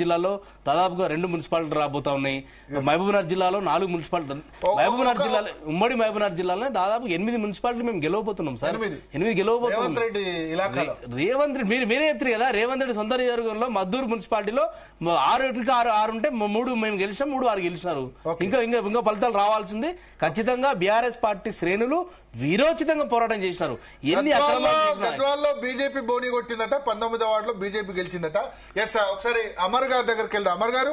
జిల్లాలో దాదాపుగా 2 మున్సిపాలిటీ రాబోతా ఉన్నాయి. మహబూబ్నగర్ జిల్లాలో 4 మున్సిపాలిటీ. మహబూబ్నగర్ జిల్లాలో ఉమ్మడి మహబూబ్నగర్ జిల్లాలో దాదాపు 8 మున్సిపాలిటీ మేము గెలవబోతున్నాం సార్. 8 గెలవబోతున్నాం. రేవంత్ రెడ్డి మీరే చెప్తారు కదా, రేవంత్ రెడ్డి సొంత నియోజకవర్గంలో మద్దూరు మున్సిపాలిటీలో 6 ఉంటే 3 మేము గెలిచాం, 3 వారు గెలిచినారు. ఇంకా ఫలితాలు రావాల్సింది. ఖచ్చితంగా బీఆర్ఎస్ పార్టీ శ్రేణులు వీరోచితంగా పోరాటం చేసినారు. గద్వాల్లో బీజేపీ బోని కొట్టిందట, 19వ వార్డులో బీజేపీ గెలిచిందట. ఎస్, ఒకసారి అమర్ గారి దగ్గరికి వెళ్దాం. అమర్ గారు,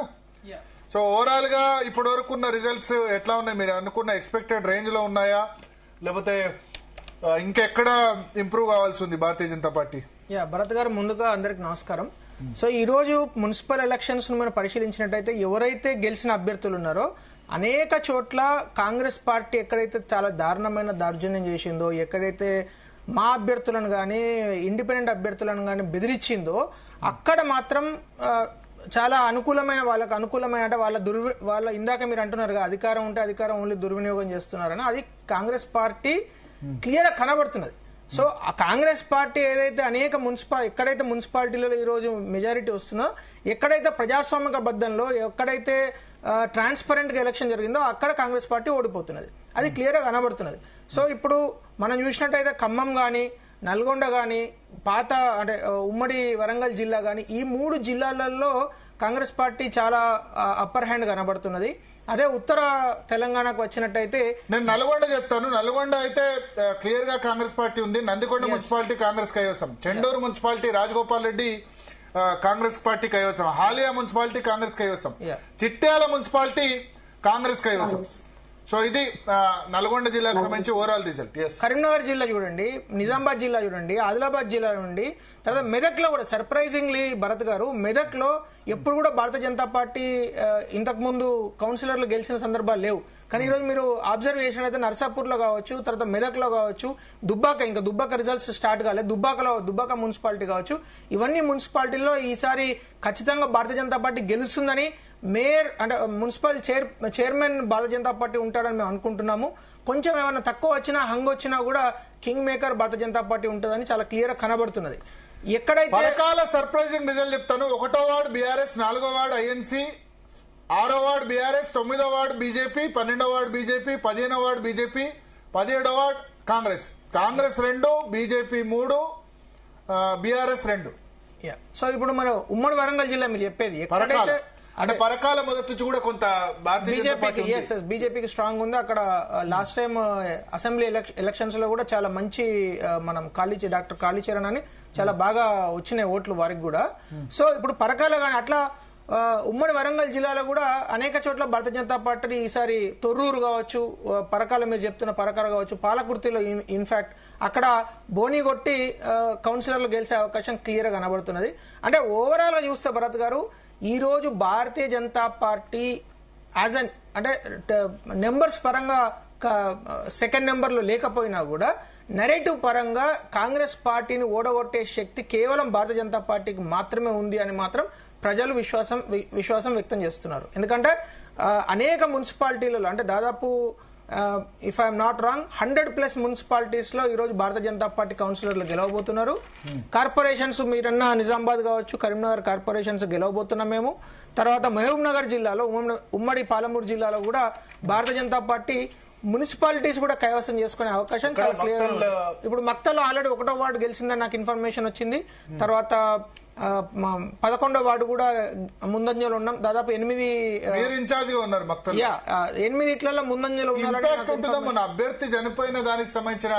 సో ఓవరాల్ గా ఇప్పటి వరకు ఉన్న రిజల్ట్స్ ఎట్లా ఉన్నాయి? మీరు అనుకున్న ఎక్స్పెక్టెడ్ రేంజ్ లో ఉన్నాయా, లేకపోతే ఇంకెక్కడ ఇంప్రూవ్ కావాల్సి ఉంది భారతీయ జనతా పార్టీ? భరత్ గారు, ముందుగా అందరికి నమస్కారం. సో ఈ రోజు మున్సిపల్ ఎలక్షన్స్ ను మనం పరిశీలించినట్టయితే ఎవరైతే గెలిచిన అభ్యర్థులు ఉన్నారో అనేక చోట్ల కాంగ్రెస్ పార్టీ ఎక్కడైతే చాలా దారుణమైన దౌర్జన్యం చేసిందో, ఎక్కడైతే మా అభ్యర్థులను కానీ ఇండిపెండెంట్ అభ్యర్థులను కానీ బెదిరించిందో అక్కడ మాత్రం చాలా అనుకూలమైన వాళ్ళకు అనుకూలమైన అంటే వాళ్ళ ఇందాక మీరు అంటున్నారు అధికారం ఉంటే అధికారం ఓన్లీ దుర్వినియోగం చేస్తున్నారని, అది కాంగ్రెస్ పార్టీ క్లియర్ గా కనబడుతున్నది. సో ఆ కాంగ్రెస్ పార్టీ ఏదైతే అనేక ఎక్కడైతే మున్సిపాలిటీలలో ఈ రోజు మెజారిటీ వస్తుందో, ఎక్కడైతే ప్రజాస్వామిక బద్దంలో ఎక్కడైతే ట్రాన్స్పరెంట్ గా ఎలక్షన్ జరిగిందో అక్కడ కాంగ్రెస్ పార్టీ ఓడిపోతున్నది. అది క్లియర్ గా కనబడుతున్నది. సో ఇప్పుడు మనం చూసినట్టయితే ఖమ్మం కానీ, నల్గొండ కానీ, పాత అంటే ఉమ్మడి వరంగల్ జిల్లా కానీ, ఈ 3 జిల్లాలలో కాంగ్రెస్ పార్టీ చాలా అప్పర్ హ్యాండ్ కనబడుతున్నది. అదే ఉత్తర తెలంగాణకు వచ్చినట్టయితే నేను నల్గొండ చెప్తాను. నల్గొండ అయితే క్లియర్ గా కాంగ్రెస్ పార్టీ ఉంది. నందికొండ మున్సిపాలిటీ కాంగ్రెస్ కైవసం, చెండూరు మున్సిపాలిటీ రాజగోపాల్ రెడ్డి కాంగ్రెస్ పార్టీ కైవసం, హాలియా మున్సిపాలిటీ కాంగ్రెస్ కైవసం, చిట్యాల మున్సిపాలిటీ కాంగ్రెస్ కైవసం. సో ఇది నల్గొండ జిల్లాకు సంబంధించి ఓవరాల్ రిజల్ట్. కరీంనగర్ జిల్లా చూడండి, నిజామాబాద్ జిల్లా చూడండి, ఆదిలాబాద్ జిల్లా చూడండి, తర్వాత మెదక్ లో కూడా సర్ప్రైజింగ్లీ భరత్ గారు, మెదక్ లో ఎప్పుడు కూడా భారతీయ జనతా పార్టీ ఇంతకు ముందు కౌన్సిలర్లు గెలిచిన సందర్భాలు లేవు. కానీ ఈరోజు మీరు అబ్జర్వ్ చేసినట్లయితే నర్సాపూర్ లో కావచ్చు, తర్వాత మెదక్ లో కావచ్చు, దుబ్బాక రిజల్ట్స్ స్టార్ట్ కాలేదు, దుబ్బాక మున్సిపాలిటీ కావచ్చు, ఇవన్నీ మున్సిపాలిటీల్లో ఈసారి ఖచ్చితంగా భారతీయ జనతా పార్టీ గెలుస్తుందని మేయర్ అంటే municipal chairman Bharatiya Janata party ఉంటాడని మేము అనుకుంటున్నాము. కొంచెం ఏమైనా తక్కువ వచ్చినా హంగ్ వచ్చినా కూడా king maker Bharatiya Janata party ఉంటుందని చాలా క్లియర్ గా కనబడుతున్నది. ఎక్కడైతే రకాల సర్ప్రైజింగ్ రిజల్ట్ చెప్తాను. 1వ వార్డు బీఆర్ఎస్, 4వ వార్డు ఐఎన్సీ, 6వ వార్డు బీఆర్ఎస్, 9వ వార్డు బీజేపీ, 12వ వార్డు బీజేపీ, 15వ వార్డు బీజేపీ, 17వ వార్డు Congress. Congress 2, BJP 3, BRS 2. So ఇప్పుడు మన ఉమ్మడి వరంగల్ జిల్లా మీరు చెప్పేది అంటే పరకాల మొదటి నుంచి కూడా కొంత బీజేపీకి స్ట్రాంగ్ ఉంది. అక్కడ లాస్ట్ టైం అసెంబ్లీ ఎలక్షన్స్ లో కూడా చాలా మంచి మనం డాక్టర్ కాళీచరణ్ అని చాలా బాగా వచ్చినాయి ఓట్లు వారికి కూడా. సో ఇప్పుడు పరకాల కానీ అట్లా ఉమ్మడి వరంగల్ జిల్లాలో కూడా అనేక చోట్ల భారతీయ జనతా పార్టీ ఈసారి తొర్రూరు కావచ్చు, పరకాల మీరు చెప్తున్న పరకాల కావచ్చు, పాలకుర్తిలో ఇన్ఫాక్ట్ అక్కడ బోని కొట్టి కౌన్సిలర్లు గెలిచే అవకాశం క్లియర్ గా కనబడుతున్నది. అంటే ఓవరాల్ గా చూస్తే భరత్ గారు, ఈ రోజు Bharatiya Janata party as an అంటే నెంబర్స్ పరంగా సెకండ్ నెంబర్లో లేకపోయినా కూడా నెరేటివ్ పరంగా కాంగ్రెస్ పార్టీని ఓడగొట్టే శక్తి కేవలం భారతీయ జనతా పార్టీకి మాత్రమే ఉంది అని మాత్రం ప్రజలు విశ్వాసం వ్యక్తం చేస్తున్నారు. ఎందుకంటే అనేక మున్సిపాలిటీలలో అంటే దాదాపు if I'm not wrong 100+ municipalities లో ఈ రోజు భారతీయ జనతా పార్టీ కౌన్సిలర్లు గెలవబోతున్నారు. కార్పొరేషన్స్ మీరన్నా నిజామాబాద్ కావచ్చు, కరీంనగర్ కార్పొరేషన్స్ గెలవబోతున్నాం మేము. తర్వాత మహబూబ్ నగర్ జిల్లాలో ఉమ్మడి పాలమూరు జిల్లాలో కూడా భారతీయ జనతా పార్టీ మున్సిపాలిటీస్ కూడా కైవసం చేసుకునే అవకాశం చాలా క్లియర్. ఇప్పుడు మక్తల్లో ఆల్రెడీ 1వ వార్డు గెలిచిందని నాకు ఇన్ఫర్మేషన్ వచ్చింది. తర్వాత 11వ వార్డు కూడా ముందంజలో ఉన్నాం. దాదాపు 8 ఇట్లలో ముందంజలో ఉన్నారని. అభ్యర్థి చనిపోయిన దానికి సంబంధించిన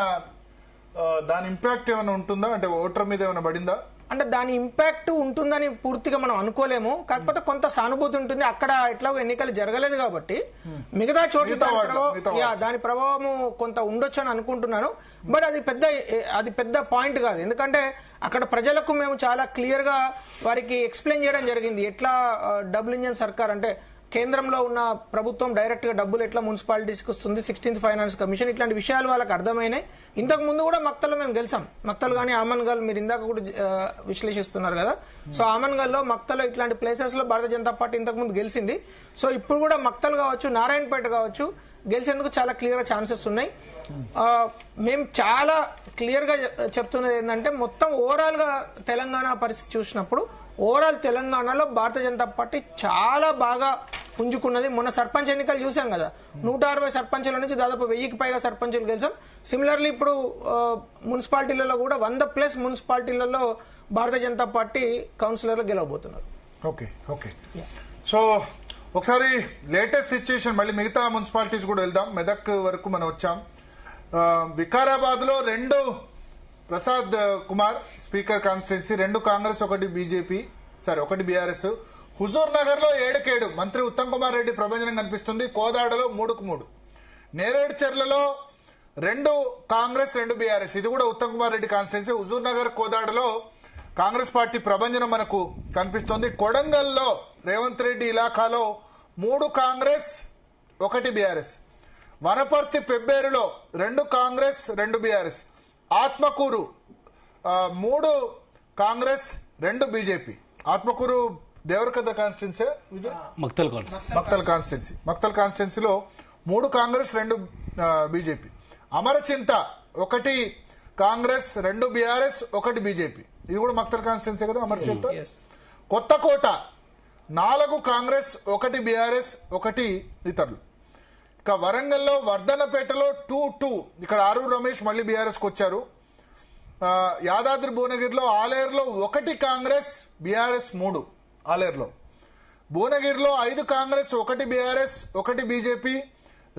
దాని ఇంపాక్ట్ ఏమైనా ఉంటుందా? అంటే ఓటర్ మీద ఏమైనా పడిందా? అంటే దాని ఇంపాక్ట్ ఉంటుందని పూర్తిగా మనం అనుకోలేము. కాకపోతే కొంత సానుభూతి ఉంటుంది. అక్కడ ఎట్లాగో ఎన్నికలు జరగలేదు కాబట్టి మిగతా చోట్ల దాని ప్రభావము కొంత ఉండొచ్చు అని అనుకుంటున్నాను. బట్ అది పెద్ద పాయింట్ కాదు. ఎందుకంటే అక్కడ ప్రజలకు మేము చాలా క్లియర్ గా వారికి ఎక్స్ప్లెయిన్ చేయడం జరిగింది. ఎట్లా డబుల్ ఇంజన్ సర్కార్ అంటే కేంద్రంలో ఉన్న ప్రభుత్వం డైరెక్ట్ గా డబ్బులు ఎట్లా మున్సిపాలిటీస్కి వస్తుంది, 16th ఫైనాన్స్ కమిషన్, ఇట్లాంటి విషయాలు వాళ్ళకి అర్థమైనాయి. ఇంతకు ముందు కూడా మక్తల్లో మేము గెలిచాం. మక్తలు కానీ ఆమన్గల్ మీరు ఇందాక కూడా విశ్లేషిస్తున్నారు కదా. సో ఆమన్గల్లో మక్తలో ఇట్లాంటి ప్లేసెస్ లో భారతీయ జనతా పార్టీ ఇంతకు ముందు గెలిచింది. సో ఇప్పుడు కూడా మక్తలు కావచ్చు, నారాయణపేట కావచ్చు గెలిచేందుకు చాలా క్లియర్ గా ఛాన్సెస్ ఉన్నాయి. మేము చాలా క్లియర్ గా చెప్తున్నది ఏంటంటే మొత్తం ఓవరాల్ గా తెలంగాణ పరిస్థితి చూసినప్పుడు ఓవరాల్ తెలంగాణలో భారతీయ జనతా పార్టీ చాలా బాగా పుంజుకున్నది. మొన్న సర్పంచ్ ఎన్నికలు చూసాం కదా, 160 సర్పంచుల నుంచి దాదాపు 1000కి పైగా సర్పంచులు గెలిచాం. సిమిలర్లీ ఇప్పుడు మున్సిపాలిటీలలో కూడా 100+ మున్సిపాలిటీలలో భారతీయ జనతా పార్టీ కౌన్సిలర్లు గెలవబోతున్నారు. Okay okay. సో ఒకసారి లేటెస్ట్ సిచ్యుయేషన్ మళ్ళీ మిగతా మున్సిపాలిటీస్ కూడా వెళ్దాం. మెదక్ వరకు మనం వచ్చాం. వికారాబాద్ లో 2 Prasad Kumar speaker constituency, 2 Congress, 1 BJP, 1 BRS. Huzur Nagar లో 7-7 మంత్రి ఉత్తమ్ కుమార్ రెడ్డి ప్రభంజనం కనిపిస్తుంది. కోదాడలో 3-3. నేరేడ్చర్లలో 2 కాంగ్రెస్, 2 బీఆర్ఎస్. ఇది కూడా ఉత్తమ్ కుమార్ రెడ్డి కాన్స్టిట్యున్సీ. హుజూర్ నగర్, కోదాడలో కాంగ్రెస్ పార్టీ ప్రభంజనం మనకు కనిపిస్తుంది. కొడంగల్లో రేవంత్ రెడ్డి ఇలాఖాలో 3 కాంగ్రెస్, 1 బీఆర్ఎస్. వనపర్తి పెబ్బేరులో 2 Congress, 2 BRS. Atmakur 3 Congress, 2 BJP. Atmakur Devarakadra constituency, Makthal కాన్స్టిట్యున్సీలో 3 Congress, 2 BJP. Amarchinta 1 Congress, 2 BRS, 1 BJP. ఇది కూడా మక్తల్ కాన్స్టిట్యున్సీ కదా అమరచింత. కొత్తకోట 4 కాంగ్రెస్, 1 బీఆర్ఎస్, 1 ఇతరులు. ఇక వరంగల్లో వర్ధనపేటలో 2-2. ఇక్కడ ఆరూరు రమేష్ మళ్ళీ బీఆర్ఎస్ కు వచ్చారు. యాదాద్రి భువనగిరిలో ఆలేరులో 1 కాంగ్రెస్, బీఆర్ఎస్ 3. ఆలేరులో భువనగిరిలో 5 కాంగ్రెస్, 1 బీఆర్ఎస్, 1 బీజేపీ,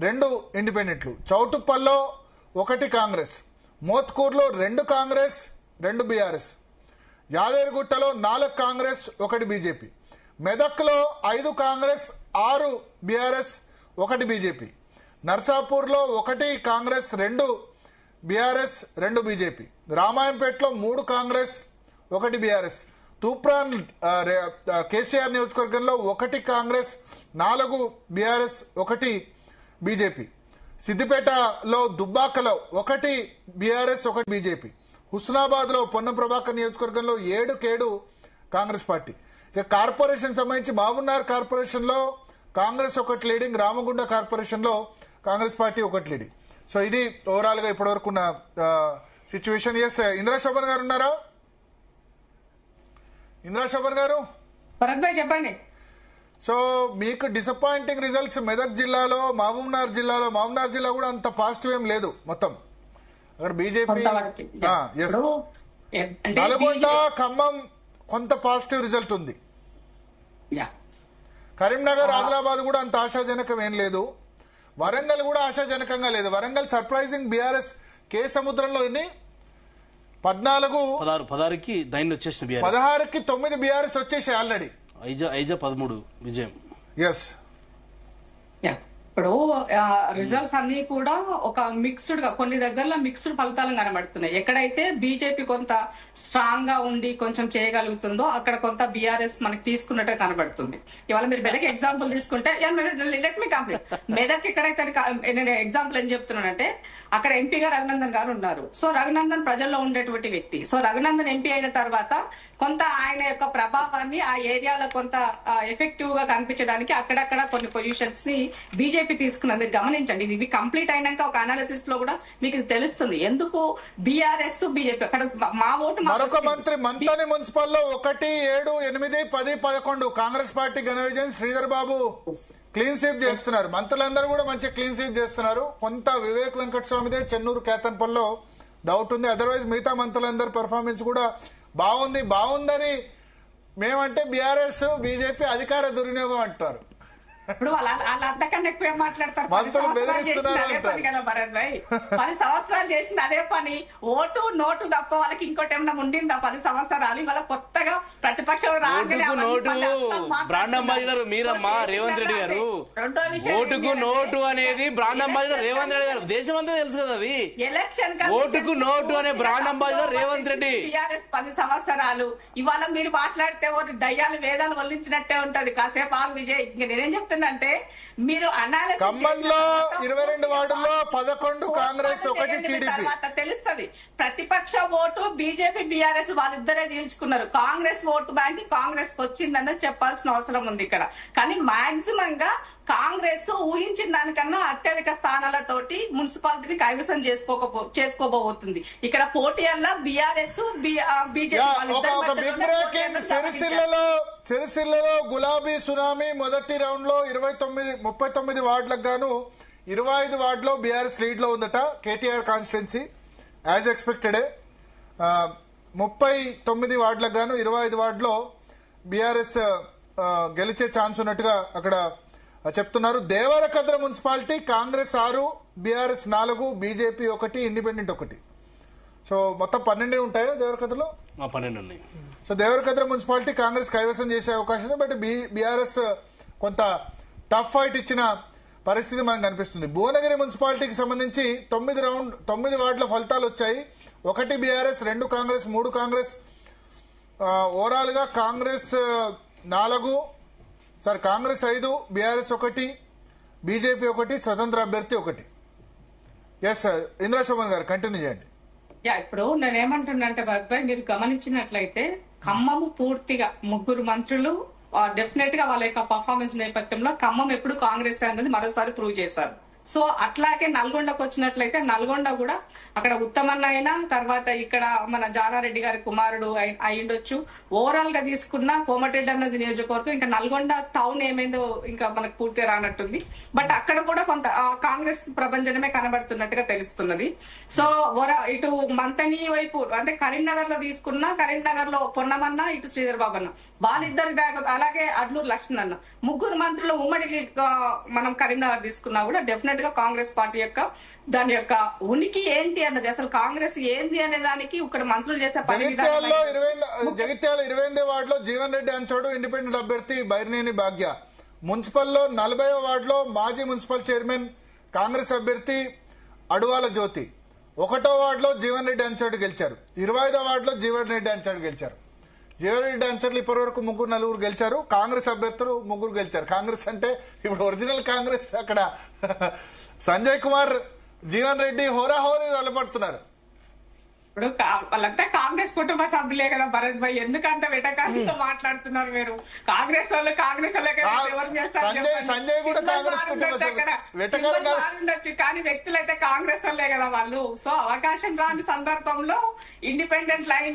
2 ఇండిపెండెంట్లు. చౌటుప్పల్లో 1 కాంగ్రెస్. మోత్కూర్లో 2 కాంగ్రెస్, 2 బీఆర్ఎస్. యాదగిరిగుట్టలో 4 కాంగ్రెస్, 1 బీజేపీ. మెదక్లో 5 కాంగ్రెస్, 6 బీఆర్ఎస్, 1 బీజేపీ. నర్సాపూర్లో 1 కాంగ్రెస్, 2 బీఆర్ఎస్, 2 బీజేపీ. రామాయంపేటలో 3 కాంగ్రెస్, 1 బీఆర్ఎస్. తూప్రాన్ కేసీఆర్ నియోజకవర్గంలో 1 కాంగ్రెస్, 4 బీఆర్ఎస్, 1 బీజేపీ. సిద్దిపేటలో దుబ్బాకలో 1 బీఆర్ఎస్, 1 బీజేపీ. హుస్నాబాద్ లో పొన్నం ప్రభాకర్ నియోజకవర్గంలో 7-7 కాంగ్రెస్ పార్టీ. ఇక కార్పొరేషన్ సంబంధించి మహబూబ్నగర్ కార్పొరేషన్ లో కాంగ్రెస్ 1 లీడింగ్, రామగుండ కార్పొరేషన్ లో కాంగ్రెస్ పార్టీ 1 లీడింగ్. సో ఇది ఓవరాల్ గా ఇప్పటి వరకు ఉన్న సిచ్యువేషన్. ఎస్, ఇందిరా శోభన్ గారు ఉన్నారా? ఇందిరా శోభన్ గారు చెప్పండి. సో మీకు డిసప్పాయింటింగ్ రిజల్ట్స్ మెదక్ జిల్లాలో, మహబూబ్నగర్ జిల్లా కూడా అంత పాజిటివ్ ఏం లేదు. మొత్తం అక్కడ బీజేపీ, నల్గొండ, ఖమ్మం కొంత పాజిటివ్ రిజల్ట్ ఉంది. కరీంనగర్, ఆదిలాబాద్ కూడా అంత ఆశాజనకం ఏం లేదు. వరంగల్ కూడా ఆశాజనకంగా లేదు. వరంగల్ సర్ప్రైజింగ్ బీఆర్ఎస్ కే సముద్రంలో 16కి 9 వచ్చేసిన 16కి 9 బీఆర్ఎస్ వచ్చేసాయి ఆల్రెడీ. ఐజా 13 విజయం. ఎస్, ఇప్పుడు రిజల్ట్స్ అన్ని కూడా ఒక మిక్స్డ్ గా కొన్ని దగ్గరలో మిక్స్డ్ ఫలితాలు కనబడుతున్నాయి. ఎక్కడైతే బీజేపీ కొంత స్ట్రాంగ్ గా ఉండి కొంచెం చేయగలుగుతుందో అక్కడ కొంత బీఆర్ఎస్ మనకి తీసుకున్నట్టే కనబడుతుంది. ఇవాళ మీరు మెదక్ ఎగ్జాంపుల్ తీసుకుంటే, లెట్ మీ కంప్లీట్. మెదక్ ఎక్కడైతే నేను ఎగ్జాంపుల్ ఏం చెప్తున్నానంటే, అక్కడ ఎంపీగా రఘునందన్ గారు ఉన్నారు. సో రఘునందన్ ప్రజల్లో ఉండేటువంటి వ్యక్తి. సో రఘునందన్ ఎంపీ అయిన తర్వాత కొంత ఆయన యొక్క ప్రభావాన్ని ఆ ఏరియాలో కొంత ఎఫెక్టివ్ గా కనిపించడానికి అక్కడక్కడ కొన్ని పొజిషన్స్ ని బీజేపీ తీసుకున్నది గమనించండి. ఇది కంప్లీట్ అయినాక ఒక అనాలిసిస్ లో కూడా మీకు తెలుస్తుంది ఎందుకు బీఆర్ఎస్ బీజేపీ. అక్కడ మా ఓటు మరొక మంత్రి మంతని మున్సిపల్ లో 1, 7, 8, 10, 11 కాంగ్రెస్ పార్టీ ఘన విజయం. శ్రీధర్ బాబు క్లీన్ స్వీప్ చేస్తున్నారు. మంత్రులందరూ కూడా మంచి క్లీన్ స్వీప్ చేస్తున్నారు. కొంత వివేక్ వెంకటస్వామిదే చెన్నూరు కేతన్పల్లో డౌట్ ఉంది. అదర్వైజ్ మిగతా మంత్రులందరూ పెర్ఫార్మెన్స్ కూడా బాగుందని మేమంటే బీఆర్ఎస్ బీజేపీ అధికార దుర్వినియోగం అంటారు. ఇప్పుడు వాళ్ళు అంతకన్నా ఎక్కువ మాట్లాడతారు. 10 సంవత్సరాలు చేసిన అదే పని, ఓటు నోటు తప్ప వాళ్ళకి ఇంకోటి ఏమన్నా ఉండిందా 10 సంవత్సరాలు? ఇవాళ కొత్తగా ప్రతిపక్షం బ్రాండ్ అంబాసిడర్ మీరమ్మా రేవంత్ రెడ్డి గారు. ఓటుకు నోటు అనేది బ్రాండ్ అంబాసిడర్ రేవంత్ రెడ్డి గారు. దేశం అంతా తెలుసు కదా అది. ఎలక్షన్ ఓటుకు నోటు అనే brand ambassador Revanth Reddy. TRS 10 సంవత్సరాలు. ఇవాళ మీరు మాట్లాడితే దయ్యాలు వేదాలు వల్లించినట్టే ఉంటది. కాసేపు ఆగు విజయ్. నేనేం చెప్తున్నా అంటే, మీరు ఖమ్మంలో 22 వార్డుల్లో 11 కాంగ్రెస్, 1 టీడీపీ. తెలుస్తుంది ప్రతిపక్ష ఓటు బీజేపీ బీఆర్ఎస్ వాళ్ళిద్దరే చీల్చుకున్నారు. కాంగ్రెస్ ఓటు బ్యాంక్ కాంగ్రెస్ కి వచ్చిందన్నది చెప్పాల్సిన అవసరం ఉంది ఇక్కడ. కానీ మాక్సిమం గా కాంగ్రెస్ ఊహించిన దానికన్నా అత్యధిక స్థానాలతోటి మున్సిపాలిటీని కైవసం చేసుకోబోతుంది. ఇక్కడ పోటీ అలా బీఆర్ఎస్ ఒక బిగ్ బ్రేకింగ్. సిరిసిల్లలో గులాబీ సునామీ మొదటి రౌండ్ లో 39 వార్డులకు గాను 25 వార్డులో బీఆర్ఎస్ లీడ్ లో ఉందట. KTR constituency as expected. 39 వార్డులకు గాను 25 వార్డులో బీఆర్ఎస్ గెలిచే ఛాన్స్ ఉన్నట్టుగా అక్కడ చెప్తున్నారు. Devarakadra municipality Congress 6, BRS 4, BJP 1, independent 1. So మొత్తం 12 ఉంటాయో దేవరకద్రలో? 12 ఉన్నాయి. సో దేవరకద్ర మున్సిపాలిటీ కాంగ్రెస్ కైవసం చేసే అవకాశం ఉంది. బట్ బీఆర్ఎస్ కొంత టఫ్ ఫైట్ ఇచ్చిన పరిస్థితి మనకు కనిపిస్తుంది. భువనగిరి మున్సిపాలిటీకి సంబంధించి 9 వార్డుల ఫలితాలు వచ్చాయి. 1 బీఆర్ఎస్, 2 కాంగ్రెస్, 3 కాంగ్రెస్. ఓవరాల్ గా కాంగ్రెస్ 4, కాంగ్రెస్ 5, బీఆర్ఎస్ 1, బీజేపీ 1, స్వతంత్ర అభ్యర్థి 1. ఎస్ ఇంద్రా శోభన్ గారు కంటిన్యూ చేయండి. ఇప్పుడు నేనేమంటున్నానంటే భరత్ మీరు గమనించినట్లయితే ఖమ్మము పూర్తిగా 3 మంత్రులు డెఫినెట్ గా వాళ్ళ యొక్క పర్ఫార్మెన్స్ నేపథ్యంలో ఖమ్మం ఎప్పుడు కాంగ్రెస్ అనేది మరోసారి ప్రూవ్ చేశారు. సో అట్లాగే నల్గొండకు వచ్చినట్లయితే నల్గొండ కూడా అక్కడ ఉత్తమన్న అయినా తర్వాత ఇక్కడ మన జానారెడ్డి గారి కుమారుడు అయ్యుండొచ్చు. ఓవరాల్ గా తీసుకున్న కోమటిరెడ్డి అన్నది నియోజకవర్గం ఇంకా నల్గొండ టౌన్ ఏమైందో ఇంకా మనకు పూర్తిగా రానట్టుంది. బట్ అక్కడ కూడా కొంత కాంగ్రెస్ ప్రభంజనమే కనబడుతున్నట్టుగా తెలుస్తున్నది. సో ఇటు మంతని వైపు అంటే కరీంనగర్ లో తీసుకున్నా కరీంనగర్ లో పొన్నమన్న, ఇటు శ్రీధర్ బాబు అన్న వాళ్ళిద్దరు బ్యాగ్, అలాగే అడ్లూరు లక్ష్మణ్ అన్న 3 మంత్రులు ఉమ్మడి మనం కరీంనగర్ తీసుకున్నా కూడా డెఫినెట్ గా కాంగ్రెస్ పార్టీ యొక్క దాని యొక్క ఉనికి ఏంటి అన్నది, అసలు కాంగ్రెస్ ఏంది అనే దానికి ఇక్కడ మంత్రులు చేసే జగిత్యాల 28వ వార్డులో జీవన్ రెడ్డి అంచోడు ఇండిపెండెంట్ అభ్యర్థి బైర్నేని భాగ్య. మున్సిపల్లో 40వ వార్డులో మాజీ మున్సిపల్ చైర్మన్ కాంగ్రెస్ అభ్యర్థి అడువాల జ్యోతి. 1వ వార్డులో జీవన్ రెడ్డి అంచోడు గెలిచారు. 25వ వార్డులో జీవన్ రెడ్డి అంచోడు గెలిచారు. జీవన్ రెడ్డి అంచర్లు ఇప్పటి వరకు 3-4 గెలిచారు. కాంగ్రెస్ అభ్యర్థులు 3 గెలిచారు. కాంగ్రెస్ అంటే ఇప్పుడు ఒరిజినల్ కాంగ్రెస్ అక్కడ సంజయ్ కుమార్, జీవన్ రెడ్డి హోరాహోరీ నిలబడుతున్నారు. ఇప్పుడు వాళ్ళంతా కాంగ్రెస్ కుటుంబ సభ్యులే కదా భరత్ భాయ్, ఎందుకంత వెటకారంగా మాట్లాడుతున్నారు మీరు? కాంగ్రెస్ వాళ్ళు ఎవరు చేస్తారు? సంజయ్ కూడా కాంగ్రెస్ కుటుంబ ఉండొచ్చు కానీ వ్యక్తులు అయితే కాంగ్రెస్ వాళ్ళే కదా వాళ్ళు. సో అవకాశం రాని సందర్భంలో ఇండిపెండెంట్ లైన్